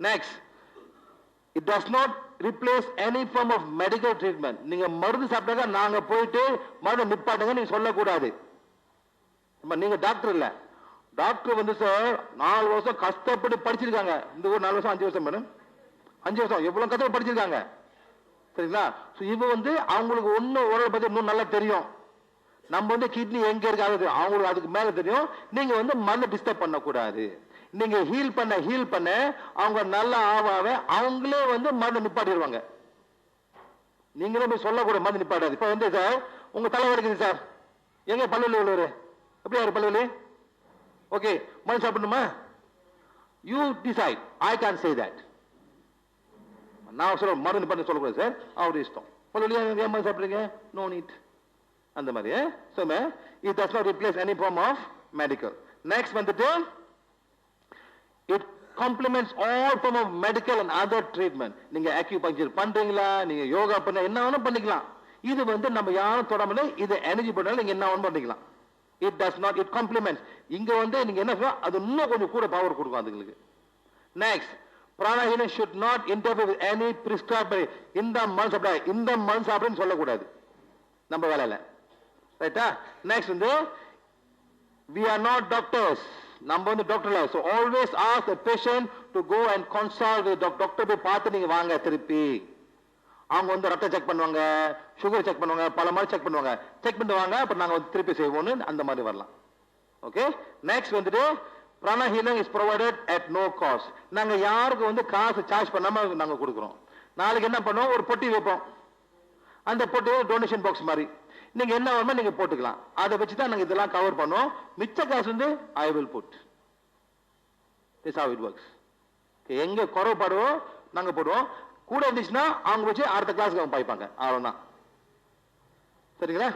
Next, it does not replace any form of medical treatment. நீங்க மருந்து சாப்பிட்டாங்க நாங்க போயிட்டு மருந்து நிப்பாட்டுங்க நீங்க சொல்லக்கூடாது. நீங்க டாக்டர் இல்ல. டாக்டர் வந்து சார் 4 வருஷம் கஷ்டப்பட்டு படிச்சிருக்காங்க. இந்த ஒரு 4 வருஷம் 5 வருஷம் மேடம் 5 வருஷம் எவ்வளவு கஷ்டப்பட்டு படிச்சிருக்காங்க. சரிங்களா? இவ வந்து அவங்களுக்கு ஒண்ணு உடலை பத்தி இன்னும் நல்லா தெரியும். நம்ம வந்து கிட்னி எங்க இருக்காது அவங்களுக்கு அதுக்கு மேல தெரியும். நீங்க வந்து மருந்து டிஸ்டர்ப் பண்ணக்கூடாது. நீங்க ஹீல் பண்ண அவங்க நல்லா ஆவாவே அவங்களே வந்து மருந்து நிப்பாட்டிடுவாங்க. நீங்களே போய் சொல்லக்கூடாது மருந்து நிப்பாட்டாது. இப்ப வந்து சார் உங்க தலை வலிக்குது சார் எங்க பல்லுவலி உள்ளவரு எப்படி யாரு பல்லுவலி ஓகே மருந்து சாப்பிடணுமா you decide I can say that நான் சொல்ல மருந்து நிப்பாட்டு சொல்லக்கூடாது சார் அவரு இஷ்டம் பல்லுவலி ஏன் மருந்து சாப்பிடுறீங்க நோ நீட் அந்த மாதிரி so it does not replace any form of medical. Next வந்துட்டு it complements all form of medical and other treatment. நீங்க acupuncture பண்றீங்களா நீங்க யோகா பண்ண என்ன வேணா பண்ணிக்கலாம். இது வந்து நம்ம யாரும் தொடாமல இது எனர்ஜி பண்ணால நீங்க என்ன வேணா பண்ணிக்கலாம். it does not it complements. இங்க வந்து நீங்க என்ன சொல்ல அது இன்னும் கொஞ்சம் கூட பவர் கொடுக்கும் அதுங்களுக்கு. Next, prana healing should not interfere with any prescribed இந்த மருந்து சாப்பிடுன்னு சொல்லக்கூடாது நம்ம வேலையில ரைட்டா. நெக்ஸ்ட் வந்து we are not doctors. நம்ம வந்து டாக்டர் இல்ல. so always ask the patient to go and consult with doctor போய் பார்த்து நீங்க வாங்க திருப்பி. அவங்க வந்து ரத்த செக் பண்ணுவாங்க சுகர் செக் பண்ணுவாங்க பல மாதிரி செக் பண்ணுவாங்க செக் பண்ணிட்டு வாங்க அப்புறம் நாங்க வந்து திருப்பி செய்வோம்னு அந்த மாதிரி வரலாம். ஓகே. நெக்ஸ்ட் வந்துட்டு prana healing is provided at no cost. நாங்க யாருக்கு வந்து காசு சார்ஜ் பண்ணாம நாங்க கொடுக்குறோம். நாளைக்கு என்ன பண்ணுவோம் ஒரு பொட்டி வைப்போம். அந்த பொட்டி டொனேஷன் பாக்ஸ் மாதிரி நீங்க என்ன வேணுமோ நீங்க போட்டுக்கலாம். அதை வச்சு தான் நாங்க இதெல்லாம் கவர் பண்ணுவோம். மிச்ச காசு வந்து I will put. This how it works. எங்க குறைபாடுவோம் நாங்க போடுவோம். கூட இருந்துச்சுன்னா அவங்க வச்சு அடுத்த கிளாஸ்க்கு அவங்க பாய்ப்பாங்க அவ்வளவுதான். சரிங்களா?